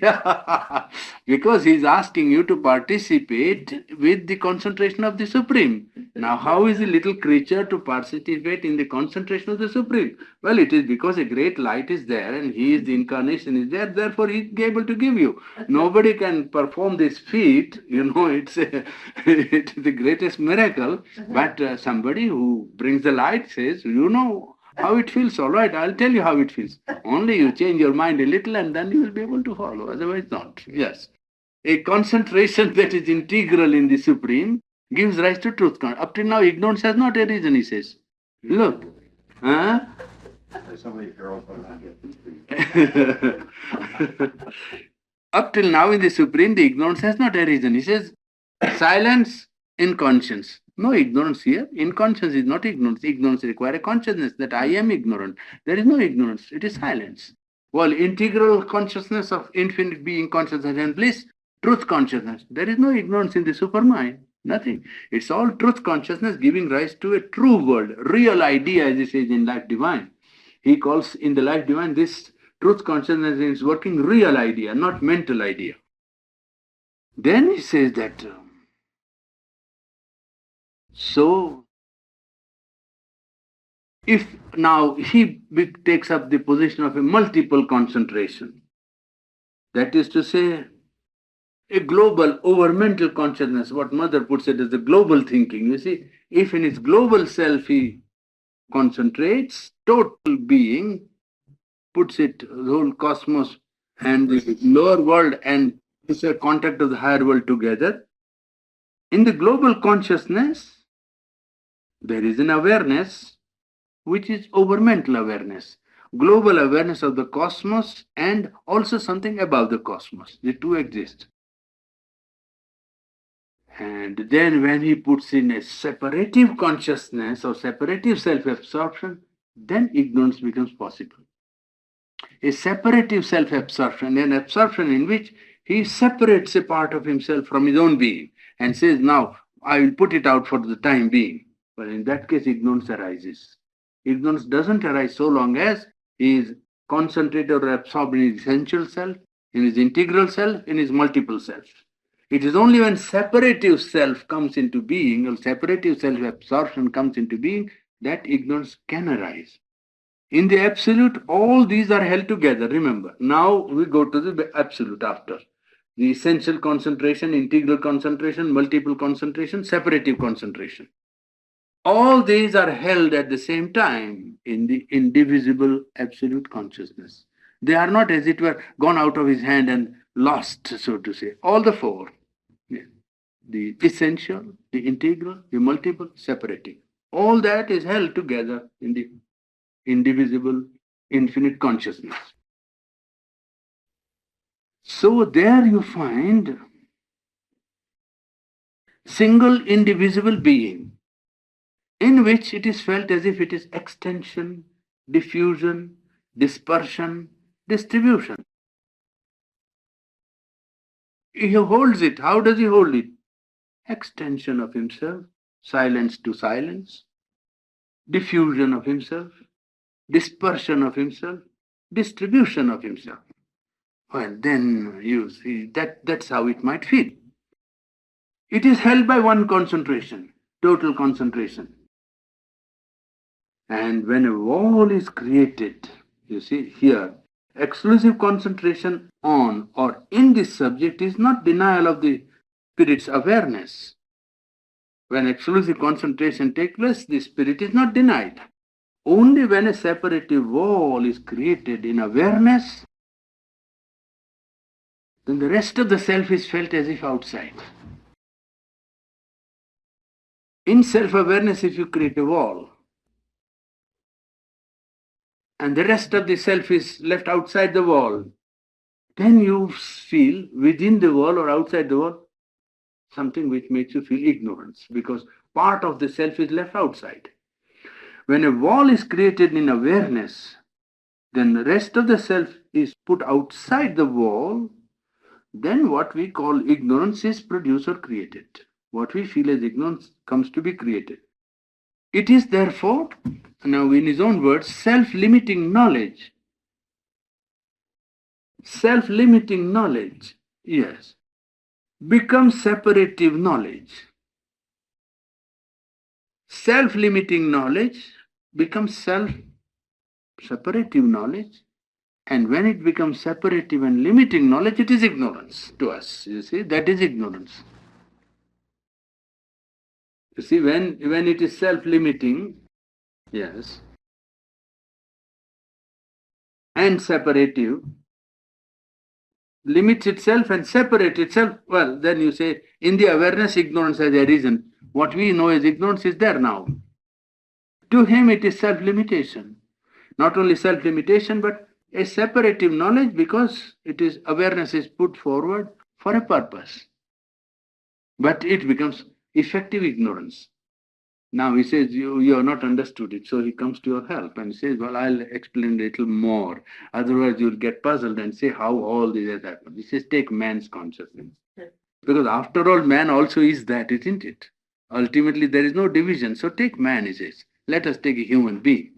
Because he's asking you to participate with the concentration of the Supreme. Now, how is a little creature to participate in the concentration of the Supreme? Well, it is because a great light is there and he is the incarnation is there, therefore he is able to give you. Nobody can perform this feat, it's it is the greatest miracle, but somebody who brings the light says, how it feels, all right, I'll tell you how it feels. Only you change your mind a little and then you will be able to follow, otherwise not. Yes. A concentration that is integral in the Supreme gives rise to truth. Up till now, ignorance has not arisen, he says. Look. Huh? Up till now in the Supreme, the ignorance has not arisen. He says, silence in conscience. No ignorance here. Inconscience is not ignorance. Ignorance requires a consciousness that I am ignorant. There is no ignorance. It is silence. Well, integral consciousness of infinite being, consciousness and bliss, truth consciousness. There is no ignorance in the supermind. Nothing. It's all truth consciousness giving rise to a true world, real idea, as he says in Life Divine. He calls in the Life Divine this truth consciousness is working real idea, not mental idea. Then he says that so, if now he takes up the position of a multiple concentration, that is to say, a global over mental consciousness, what Mother puts it as the global thinking. You see, if in his global self he concentrates, total being, puts it, the whole cosmos and the lower world and it's a contact of the higher world together, in the global consciousness, there is an awareness which is over mental awareness, global awareness of the cosmos, and also something above the cosmos. The two exist. And then when he puts in a separative consciousness or separative self-absorption, then ignorance becomes possible. A separative self-absorption, an absorption in which he separates a part of himself from his own being and says, now I will put it out for the time being. But in that case, ignorance arises. Ignorance doesn't arise so long as he is concentrated or absorbed in his essential self, in his integral self, in his multiple self. It is only when separative self comes into being, or separative self-absorption comes into being, that ignorance can arise. In the absolute, all these are held together, remember. Now we go to the absolute after. The essential concentration, integral concentration, multiple concentration, separative concentration. All these are held at the same time in the indivisible absolute consciousness. They are not, as it were, gone out of his hand and lost, so to say. All the four. Yeah. The essential, the integral, the multiple, separative. All that is held together in the indivisible, infinite consciousness. So there you find single indivisible being, in which it is felt as if it is extension, diffusion, dispersion, distribution. He holds it. How does he hold it? Extension of himself, silence to silence, diffusion of himself, dispersion of himself, distribution of himself. Well, then you see that's how it might feel. It is held by one concentration, total concentration. And when a wall is created, you see here, exclusive concentration on or in this subject is not denial of the spirit's awareness. When exclusive concentration takes place, the spirit is not denied. Only when a separative wall is created in awareness, then the rest of the self is felt as if outside. In self-awareness, if you create a wall, and the rest of the self is left outside the wall, then you feel within the wall or outside the wall something which makes you feel ignorance, because part of the self is left outside. When a wall is created in awareness, then the rest of the self is put outside the wall, then what we call ignorance is produced or created. What we feel as ignorance comes to be created. It is therefore, now in his own words, self-limiting knowledge. Self-limiting knowledge, yes, becomes separative knowledge. Self-limiting knowledge becomes self-separative knowledge. And when it becomes separative and limiting knowledge, it is ignorance to us. You see, that is ignorance. You see, when it is self-limiting, yes, and separative, limits itself and separates itself, well, then you say, in the awareness, ignorance has arisen. What we know as ignorance is there now. To him, it is self-limitation. Not only self-limitation, but a separative knowledge, because it is awareness is put forward for a purpose. But it becomes effective ignorance. Now he says, you have not understood it, so he comes to your help and says, well, I'll explain a little more. Otherwise you'll get puzzled and say how all this has happened. He says, take man's consciousness. Because after all, man also is that, isn't it? Ultimately, there is no division. So take man, he says. Let us take a human being.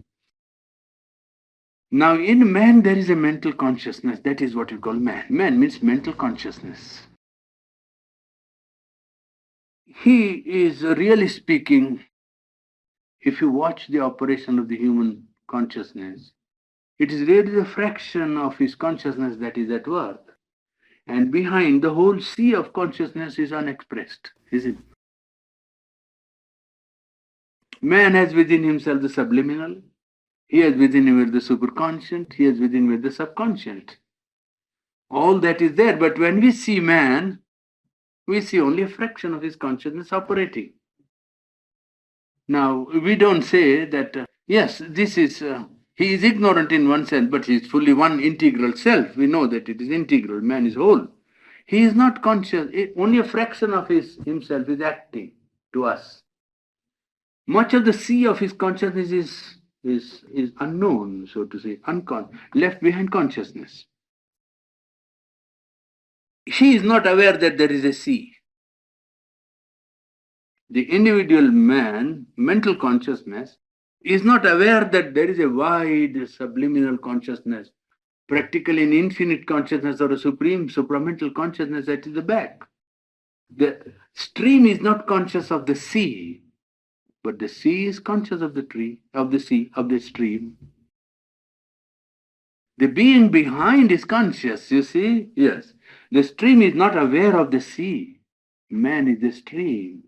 Now in man there is a mental consciousness. That is what we call man. Man means mental consciousness. He is, really speaking, if you watch the operation of the human consciousness, it is really the fraction of his consciousness that is at work. And behind, the whole sea of consciousness is unexpressed, isn't it? Man has within himself the subliminal, he has within him the superconscient, he has within him the subconscious. All that is there, but when we see man, we see only a fraction of his consciousness operating. Now, we don't say that Yes, this is, he is ignorant in one sense, but he is fully one integral self. We know that it is integral, man is whole. He is not conscious, only a fraction of himself is acting to us. Much of the sea of his consciousness is unknown, so to say, left behind consciousness. He is not aware that there is a sea. The individual man, mental consciousness, is not aware that there is a wide subliminal consciousness, practically an infinite consciousness or a supreme supramental consciousness that is the back. The stream is not conscious of the sea, but the sea is conscious of the tree, of the sea, of the stream. The being behind is conscious, you see? Yes. The stream is not aware of the sea. Man is the stream.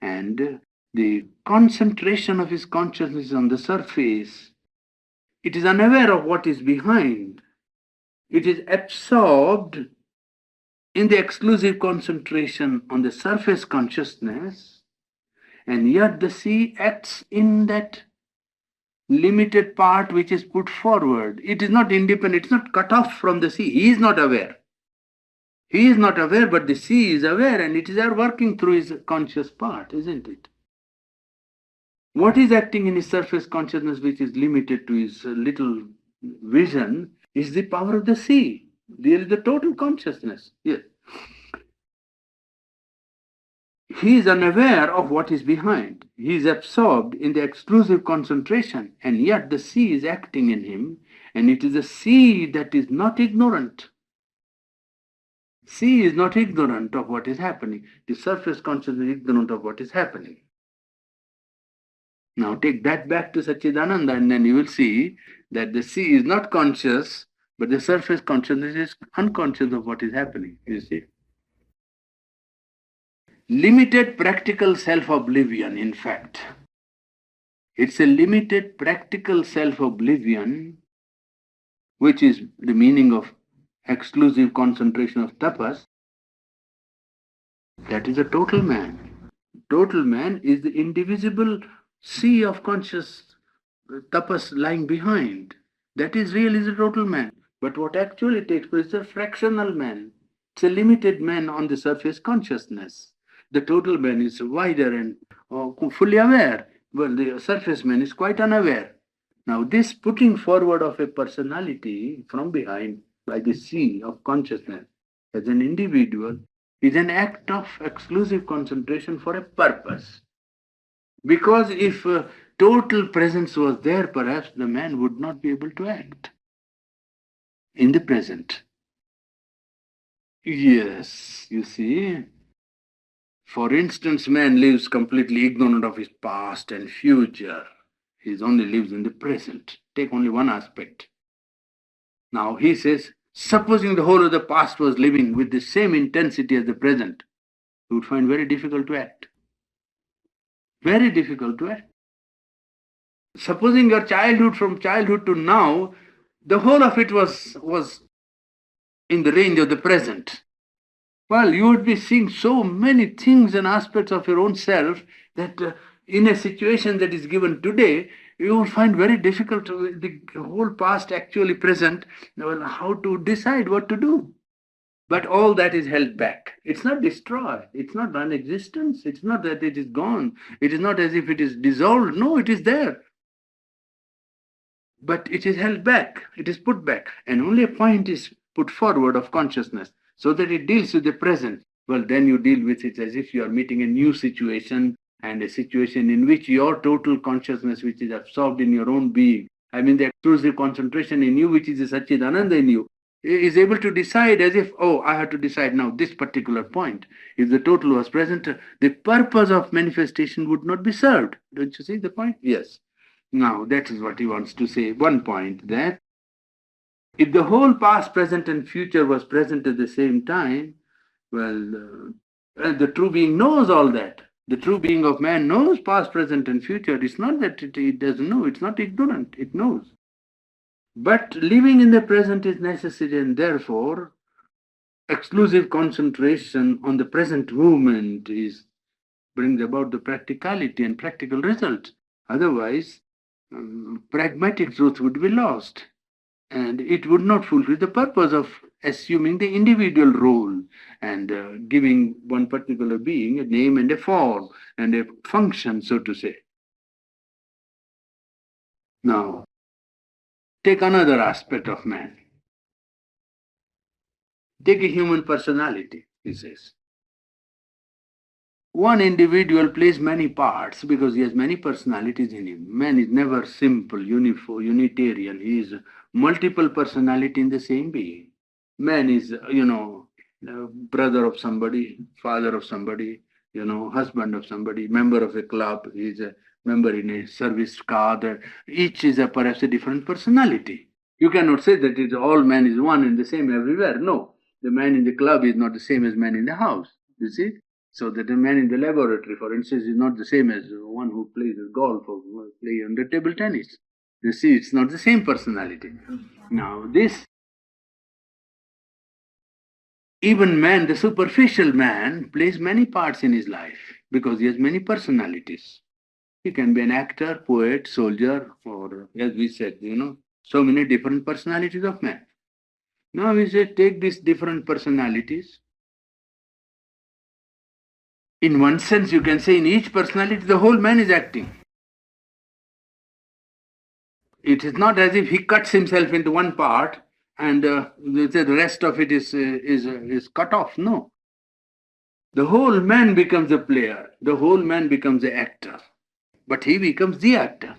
And the concentration of his consciousness on the surface, it is unaware of what is behind. It is absorbed in the exclusive concentration on the surface consciousness, and yet the sea acts in that limited part which is put forward. It is not independent, it's not cut off from the sea. He is not aware. He is not aware, but the sea is aware, and it is there working through his conscious part, isn't it? What is acting in his surface consciousness, which is limited to his little vision, is the power of the sea. There is the total consciousness. Yes. He is unaware of what is behind. He is absorbed in the exclusive concentration, and yet the sea is acting in him, and it is the sea that is not ignorant. Sea is not ignorant of what is happening. The surface consciousness is ignorant of what is happening. Now take that back to Satchidananda, and then you will see that the sea is not conscious, but the surface consciousness is unconscious of what is happening, you see. Limited practical self-oblivion, in fact. It's a limited practical self-oblivion, which is the meaning of exclusive concentration of tapas. That is a total man. Total man is the indivisible sea of conscious tapas lying behind. That is really the total man. But what actually takes place is a fractional man. It's a limited man on the surface consciousness. The total man is wider and fully aware. Well, the surface man is quite unaware. Now, this putting forward of a personality from behind by the sea of consciousness as an individual is an act of exclusive concentration for a purpose. Because if total presence was there, perhaps the man would not be able to act in the present. Yes, you see. For instance, man lives completely ignorant of his past and future. He only lives in the present. Take only one aspect. Now he says, supposing the whole of the past was living with the same intensity as the present, he would find very difficult to act. Very difficult to act. Supposing your childhood, from childhood to now, the whole of it was in the range of the present. Well, you would be seeing so many things and aspects of your own self that in a situation that is given today, you will find very difficult to the whole past actually present, well, how to decide what to do. But all that is held back. It's not destroyed. It's not non-existence. It's not that it is gone. It is not as if it is dissolved. No, it is there. But it is held back. It is put back. And only a point is put forward of consciousness so that it deals with the present. Well, then you deal with it as if you are meeting a new situation, and a situation in which your total consciousness, which is absorbed in your own being, I mean the exclusive concentration in you, which is the Satchidananda in you, is able to decide as if, oh, I have to decide now this particular point. If the total was present, the purpose of manifestation would not be served. Don't you see the point? Yes. Now, that is what he wants to say. One point, that if the whole past, present, and future was present at the same time, well, the true being knows all that. The true being of man knows past, present, and future. It's not that it doesn't know. It's not ignorant. It knows. But living in the present is necessary, and therefore, exclusive concentration on the present moment brings about the practicality and practical result. Otherwise, pragmatic truth would be lost, and it would not fulfill the purpose of assuming the individual role and giving one particular being a name and a form and a function, so to say. Now, take another aspect of man. Take a human personality, he says. One individual plays many parts because he has many personalities in him. Man is never simple, uniform, unitarian. He is multiple personality in the same being. Man is, brother of somebody, father of somebody, husband of somebody, member of a club. He is a member in a service cadre. Each is perhaps a different personality. You cannot say that all man is one and the same everywhere. No, the man in the club is not the same as man in the house. You see, so that the man in the laboratory, for instance, is not the same as one who plays golf or play under table tennis. You see, it's not the same personality. Now, this even man, the superficial man, plays many parts in his life because he has many personalities. He can be an actor, poet, soldier, or as we said, so many different personalities of man. Now we say take these different personalities. In one sense, you can say in each personality, the whole man is acting. It is not as if he cuts himself into one part and the rest of it is cut off. No. The whole man becomes a player. The whole man becomes the actor. But he becomes the actor.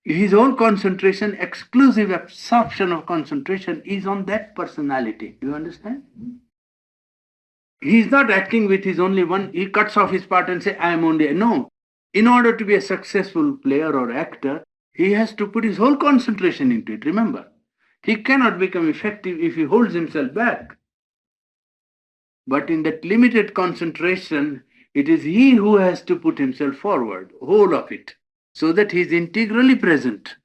His whole concentration, exclusive absorption of concentration is on that personality. Do you understand? He is not acting with his only one, he cuts off his part and say, I am only, no. In order to be a successful player or actor, he has to put his whole concentration into it, remember. He cannot become effective if he holds himself back. But in that limited concentration, it is he who has to put himself forward, whole of it, so that he is integrally present.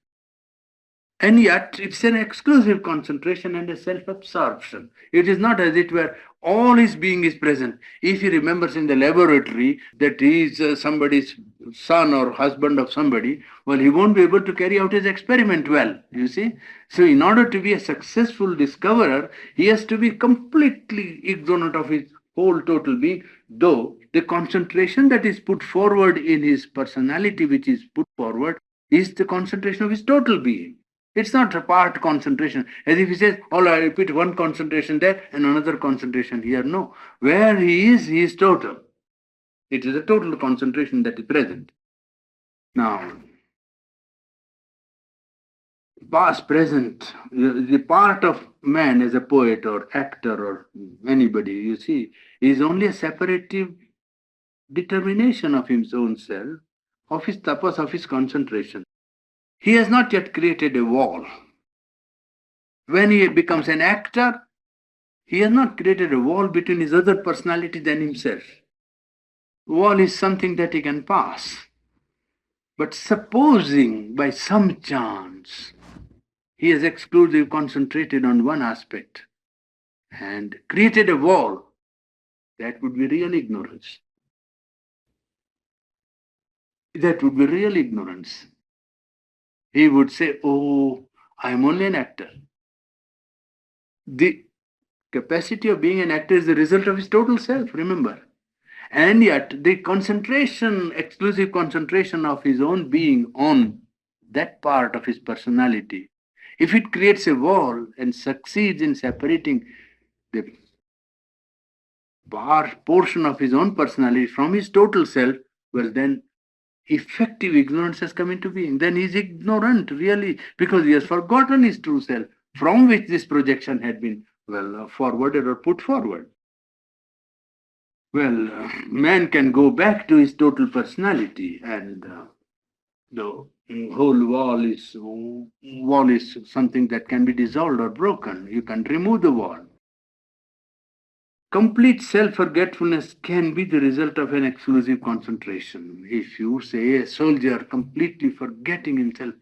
And yet, it's an exclusive concentration and a self-absorption. It is not as it were all his being is present. If he remembers in the laboratory that he is somebody's son or husband of somebody, well, he won't be able to carry out his experiment well, you see. So in order to be a successful discoverer, he has to be completely ignorant of his whole total being, though the concentration that is put forward in his personality, which is put forward, is the concentration of his total being. It's not a part concentration, as if he says, oh, I repeat one concentration there and another concentration here. No, where he is total. It is a total concentration that is present. Now, past, present, the part of man as a poet or actor or anybody, you see, is only a separative determination of his own self, of his tapas, of his concentration. He has not yet created a wall. When he becomes an actor, he has not created a wall between his other personality than himself. Wall is something that he can pass. But supposing by some chance he has exclusively concentrated on one aspect and created a wall, that would be real ignorance. That would be real ignorance. He would say, oh, I am only an actor. The capacity of being an actor is the result of his total self, remember. And yet the concentration, exclusive concentration of his own being on that part of his personality, if it creates a wall and succeeds in separating the portion of his own personality from his total self, well then effective ignorance has come into being. Then he's ignorant really because he has forgotten his true self from which this projection had been forwarded or put forward. Well, man can go back to his total personality, and the whole wall is something that can be dissolved or broken. You can remove the wall. Complete self-forgetfulness can be the result of an exclusive concentration. If you say a soldier completely forgetting himself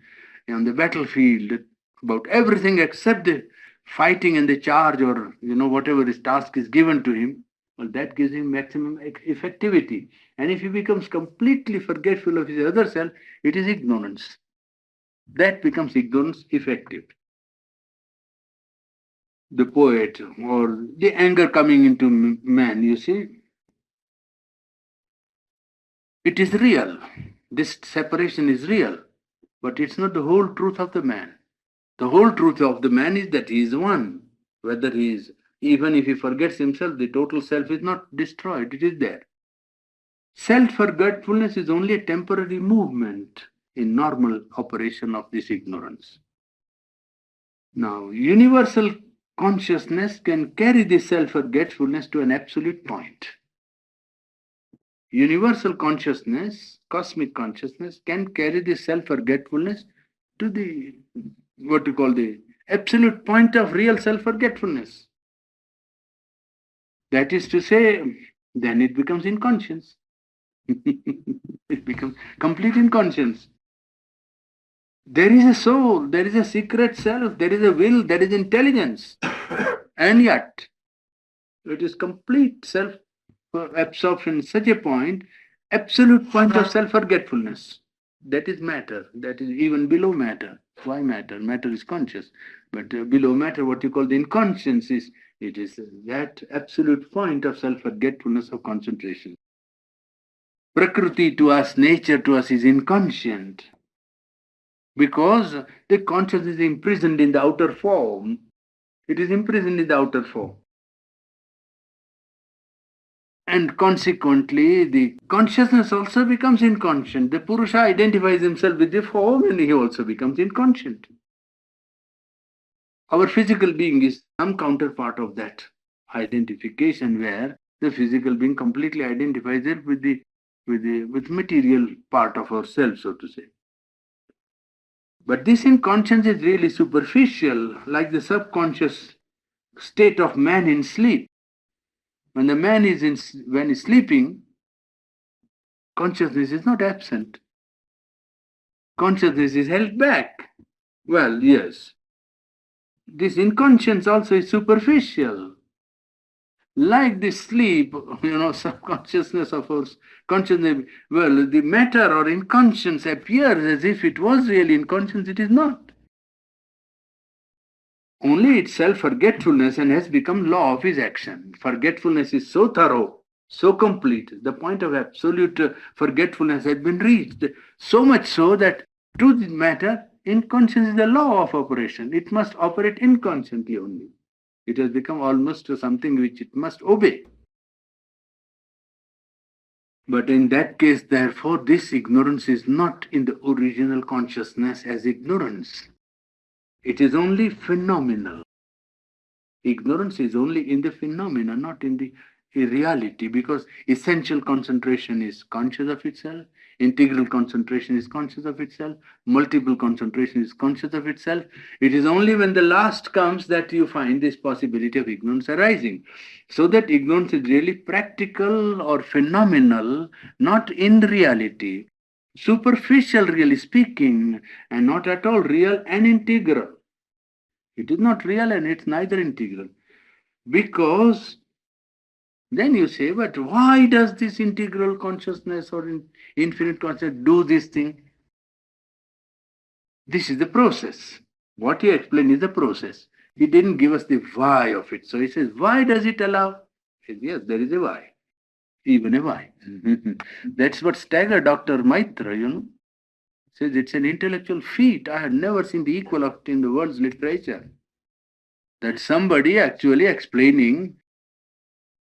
on the battlefield about everything except the fighting and the charge or whatever his task is given to him, Well, that gives him maximum effectivity. And if he becomes completely forgetful of his other self, it is ignorance. That becomes ignorance effective. The poet or the anger coming into man, you see, it is real. This separation is real, but it's not the whole truth of the man. The whole truth of the man is that he is one. Whether he is, even if he forgets himself, the total self is not destroyed, it is there. Self forgetfulness is only a temporary movement in normal operation of this ignorance. Now, universal consciousness can carry this self forgetfulness to an absolute point. Universal consciousness, cosmic consciousness, can carry this self forgetfulness to the what you call the absolute point of real self forgetfulness. That is to say, then it becomes inconscience. It becomes complete inconscience. There is a soul, there is a secret self, there is a will, there is intelligence. And yet, it is complete self absorption, such a point, absolute point of self forgetfulness. That is matter, that is even below matter. Why matter? Matter is conscious. But below matter, what you call the inconscience is, it is that absolute point of self forgetfulness of concentration. Prakriti to us, nature to us is inconscient because the consciousness is imprisoned in the outer form. It is imprisoned in the outer form. And consequently, the consciousness also becomes inconscient. The Purusha identifies himself with the form and he also becomes inconscient. Our physical being is some counterpart of that identification where the physical being completely identifies it with material part of ourselves, so to say. But this inconscience is really superficial, like the subconscious state of man in sleep. When the man is when he's sleeping, consciousness is not absent. Consciousness is held back. Well, yes. This inconscience also is superficial. Like the sleep, subconsciousness of ours, consciousness, well, the matter or inconscience appears as if it was really inconscience, it is not. Only its self-forgetfulness and has become law of his action. Forgetfulness is so thorough, so complete, the point of absolute forgetfulness has been reached. So much so that to the matter, inconscience is the law of operation. It must operate inconsciently only. It has become almost something which it must obey. But in that case, therefore, this ignorance is not in the original consciousness as ignorance. It is only phenomenal. Ignorance is only in the phenomena, not in the reality, because essential concentration is conscious of itself, integral concentration is conscious of itself, multiple concentration is conscious of itself. It is only when the last comes that you find this possibility of ignorance arising. So that ignorance is really practical or phenomenal, not in reality. Superficial, really speaking, and not at all real and integral. It is not real and it's neither integral. Because then you say, but why does this integral consciousness or infinite consciousness do this thing? This is the process. What he explained is the process. He didn't give us the why of it. So he says, why does it allow? He says, yes, there is a why. Even a why. That's what staggered Dr. Maitra, Says it's an intellectual feat. I had never seen the equal of it in the world's literature. That somebody actually explaining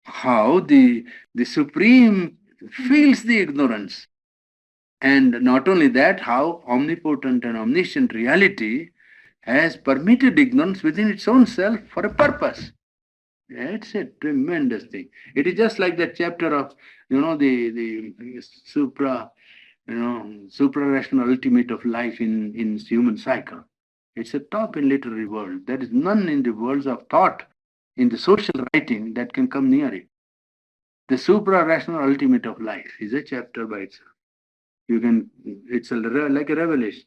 how the Supreme feels the ignorance. And not only that, how omnipotent and omniscient reality has permitted ignorance within its own self for a purpose. It's a tremendous thing. It is just like that chapter of, the supra-rational ultimate of life in human cycle. It's a top in literary world. There is none in the worlds of thought, in the social writing, that can come near it. The supra-rational ultimate of life is a chapter by itself. It's like a revelation.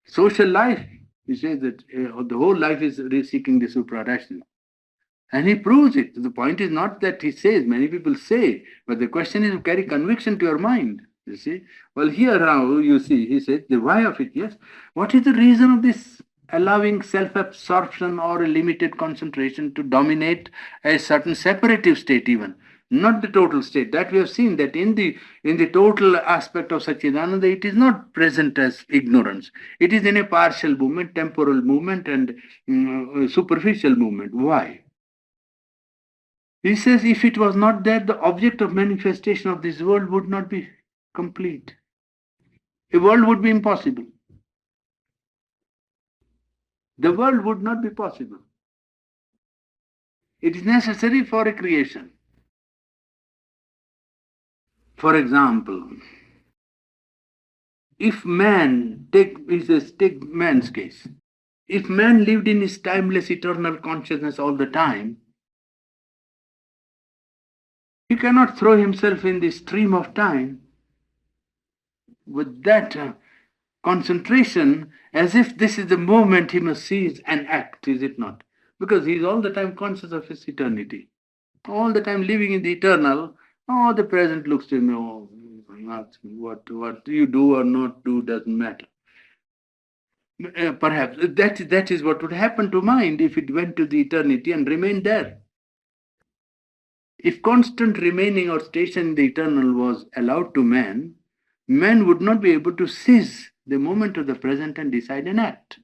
Social life, he says that the whole life is seeking the supra-rational. And he proves it. The point is not that he says, many people say, but the question is to carry conviction to your mind. You see? Well, here now you see, he said, the why of it, yes. What is the reason of this allowing self absorption or a limited concentration to dominate a certain separative state, even? Not the total state. That we have seen that in the total aspect of Satchidananda, it is not present as ignorance. It is in a partial movement, temporal movement, and superficial movement. Why? He says, if it was not there, the object of manifestation of this world would not be complete. A world would be impossible. The world would not be possible. It is necessary for a creation. For example, if man, take man's case, if man lived in his timeless eternal consciousness all the time, he cannot throw himself in the stream of time with that concentration as if this is the moment he must seize and act, is it not? Because he is all the time conscious of his eternity, all the time living in the eternal. Oh, the present looks to him, oh, nothing. What you do or not do doesn't matter. Perhaps that is what would happen to mind if it went to the eternity and remained there. If constant remaining or station in the eternal was allowed to man, man would not be able to seize the moment of the present and decide an act.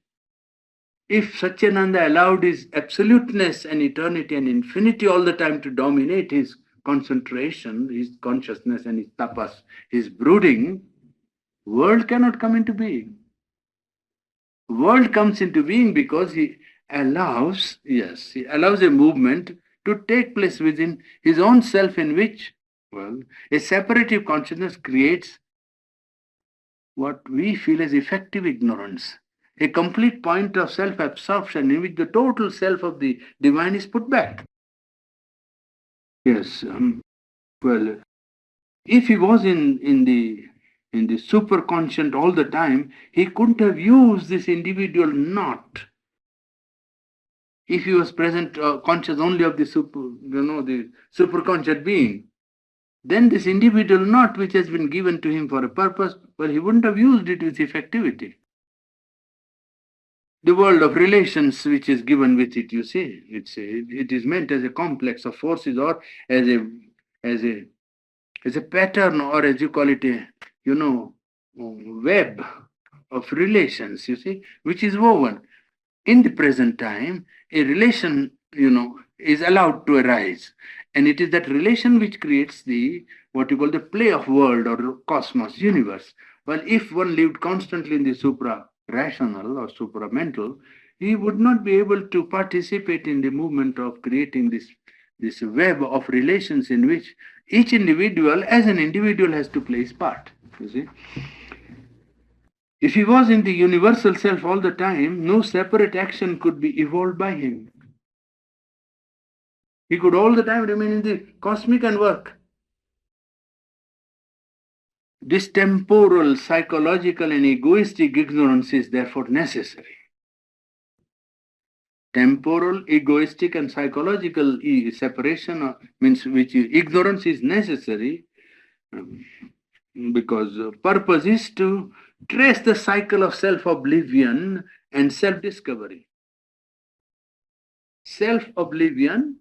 If Satchidananda allowed his absoluteness and eternity and infinity all the time to dominate his concentration, his consciousness and his tapas, his brooding, world cannot come into being. World comes into being because he allows a movement to take place within his own self, in which, well, a separative consciousness creates what we feel as effective ignorance, a complete point of self-absorption in which the total self of the divine is put back. Yes, well, if he was in the superconscient all the time, he couldn't have used this individual not. If he was present, conscious only of the superconscious being, then this individual not which has been given to him for a purpose, well, he wouldn't have used it with effectivity. The world of relations which is given with it, you see, it is meant as a complex of forces, or as a pattern, or as you call it, a web of relations, you see, which is woven. In the present time, a relation, is allowed to arise. And it is that relation which creates the, what you call, the play of world or cosmos, universe. Well, if one lived constantly in the supra-rational or supra-mental, he would not be able to participate in the movement of creating this web of relations in which each individual, as an individual, has to play his part, you see. If he was in the universal self all the time, no separate action could be evolved by him. He could all the time remain in the cosmic and work. This temporal, psychological, and egoistic ignorance is therefore necessary. Temporal, egoistic, and psychological separation means which ignorance is necessary, because purpose is to trace the cycle of self-oblivion and self-discovery. Self-oblivion,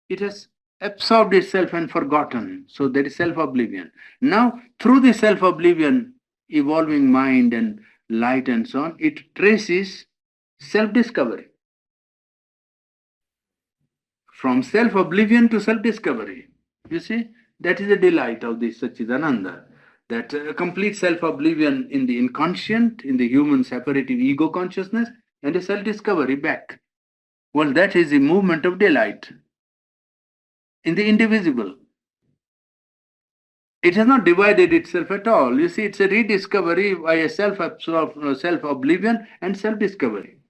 it has absorbed itself and forgotten. So there is self-oblivion. Now, through the self-oblivion, evolving mind and light and so on, it traces self-discovery. From self-oblivion to self-discovery. You see, that is the delight of this Satchidananda. That complete self-oblivion in the inconscient, in the human separative ego consciousness, and a self-discovery back. Well, that is the movement of delight in the indivisible. It has not divided itself at all. You see, it's a rediscovery by a self-oblivion and self-discovery.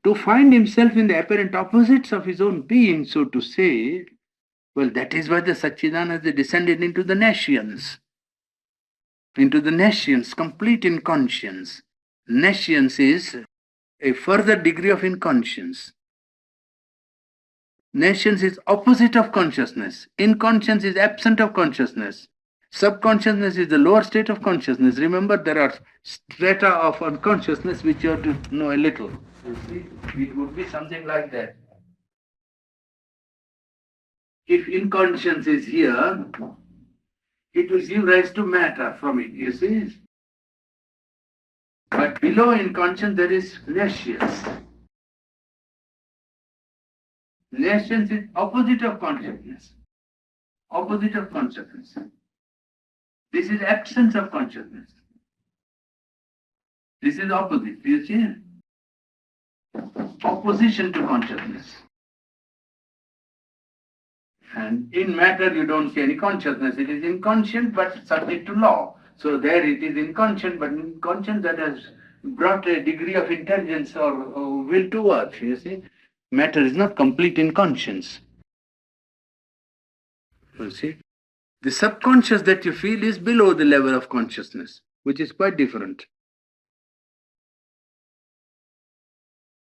To find himself in the apparent opposites of his own being, so to say, well, that is why the Satchidananda descended into the nescience. Into the nescience, complete inconscience. Nescience is a further degree of inconscience. Nescience is opposite of consciousness. Inconscience is absent of consciousness. Subconsciousness is the lower state of consciousness. Remember, there are strata of unconsciousness which you have to know a little. You see, it would be something like that. If inconscience is here, it will give rise to matter from it, you see. But below inconscience there is nescience. Nescience is opposite of consciousness. Opposite of consciousness. This is absence of consciousness. This is opposite, you see? Opposition to consciousness. And in matter you don't see any consciousness. It is inconscient but subject to law. So there it is inconscient, but inconscient that has brought a degree of intelligence or will to earth, you see. Matter is not complete in conscience. You see? The subconscious that you feel is below the level of consciousness, which is quite different.